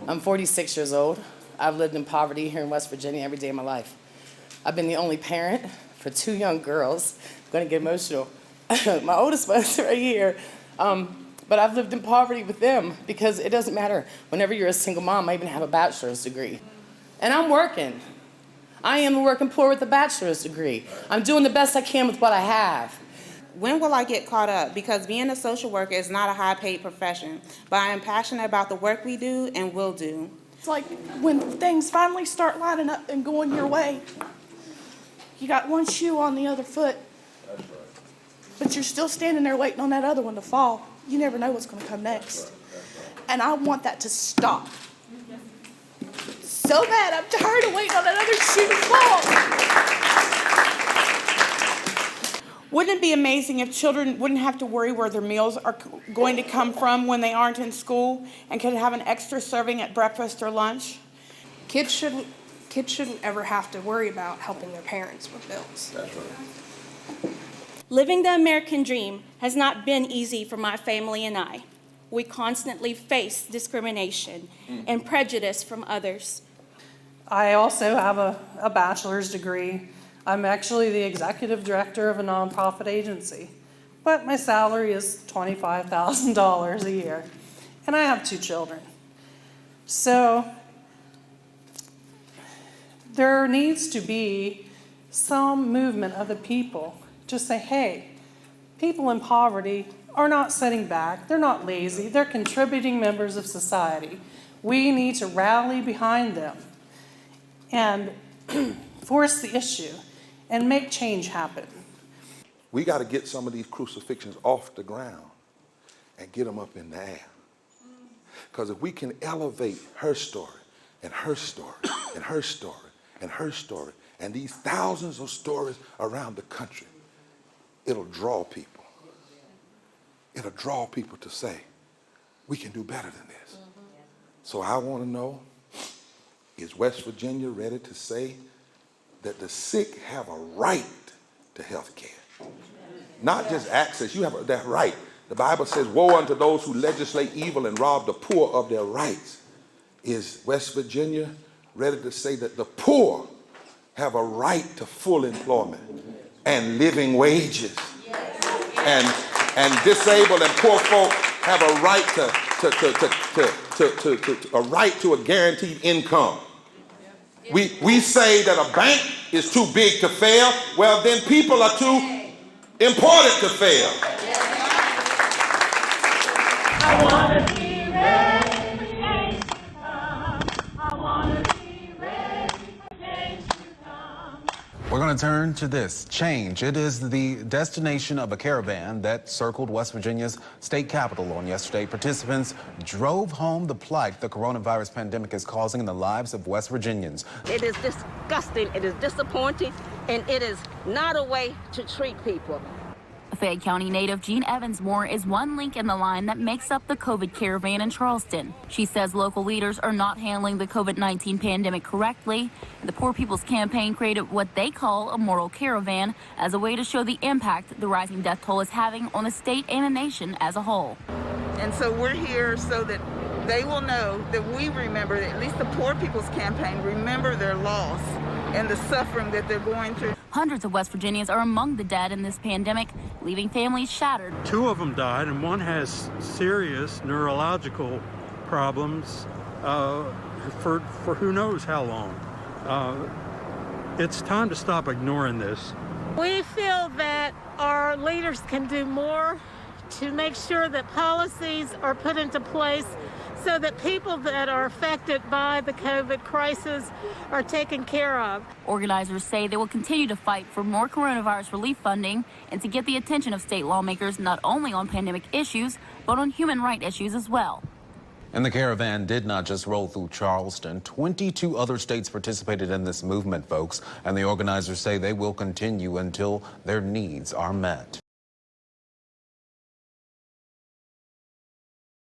I'm 46 years old. I've lived in poverty here in West Virginia every day of my life. I've been the only parent for 2 young girls. I'm gonna get emotional. My oldest one's right here. But I've lived in poverty with them because it doesn't matter. Whenever you're a single mom, I even have a bachelor's degree. And I'm working. I am working poor with a bachelor's degree. I'm doing the best I can with what I have. When will I get caught up? Because being a social worker is not a high-paid profession, but I am passionate about the work we do and will do. It's like when things finally start lining up and going your way, you got one shoe on the other foot, but you're still standing there waiting on that other one to fall. You never know what's going to come next. And I want that to stop. So bad, I'm tired of waiting on that other shoe to fall. Wouldn't it be amazing if children wouldn't have to worry where their meals are going to come from when they aren't in school and could have an extra serving at breakfast or lunch? Kids shouldn't ever have to worry about helping their parents with bills. That's right. Living the American dream has not been easy for my family and I. We constantly face discrimination and prejudice from others. I also have a bachelor's degree. I'm actually the executive director of a nonprofit agency, but my salary is $25,000 a year, and I have 2 children. So there needs to be some movement of the people to say, hey, people in poverty are not sitting back, they're not lazy, they're contributing members of society. We need to rally behind them and force the issue and make change happen. We got to get some of these crucifixions off the ground and get them up in the air. Because if we can elevate her story and her story and her story and her story and these thousands of stories around the country, it'll draw people. It'll draw people to say, we can do better than this. So I want to know, is West Virginia ready to say that the sick have a right to health care? Not just access, you have that right. The Bible says, woe unto those who legislate evil and rob the poor of their rights. Is West Virginia ready to say that the poor have a right to full employment and living wages? And disabled and poor folk have a right to a guaranteed income. We say that a bank is too big to fail. Well, then people are too important to fail. I wanna be ready for change to come. I wanna be ready for change to come. We're going to turn to this change. It is the destination of a caravan that circled West Virginia's state capitol on yesterday. Participants drove home the plight the coronavirus pandemic is causing in the lives of West Virginians. It is disgusting, it is disappointing, and it is not a way to treat people. Fayette County native Jean Evans Moore is one link in the line that makes up the COVID caravan in Charleston. She says local leaders are not handling the COVID-19 pandemic correctly. The Poor People's Campaign created what they call a moral caravan as a way to show the impact the rising death toll is having on the state and the nation as a whole. And so we're here so that they will know that we remember, that at least the Poor People's Campaign remember their loss and the suffering that they're going through. Hundreds of West Virginians are among the dead in this pandemic, leaving families shattered. 2 of them died, and one has serious neurological problems for who knows how long. It's time to stop ignoring this. We feel that our leaders can do more to make sure that policies are put into place so that people that are affected by the COVID crisis are taken care of. Organizers say they will continue to fight for more coronavirus relief funding and to get the attention of state lawmakers not only on pandemic issues, but on human rights issues as well. And the caravan did not just roll through Charleston. 22 other states participated in this movement, folks, and the organizers say they will continue until their needs are met.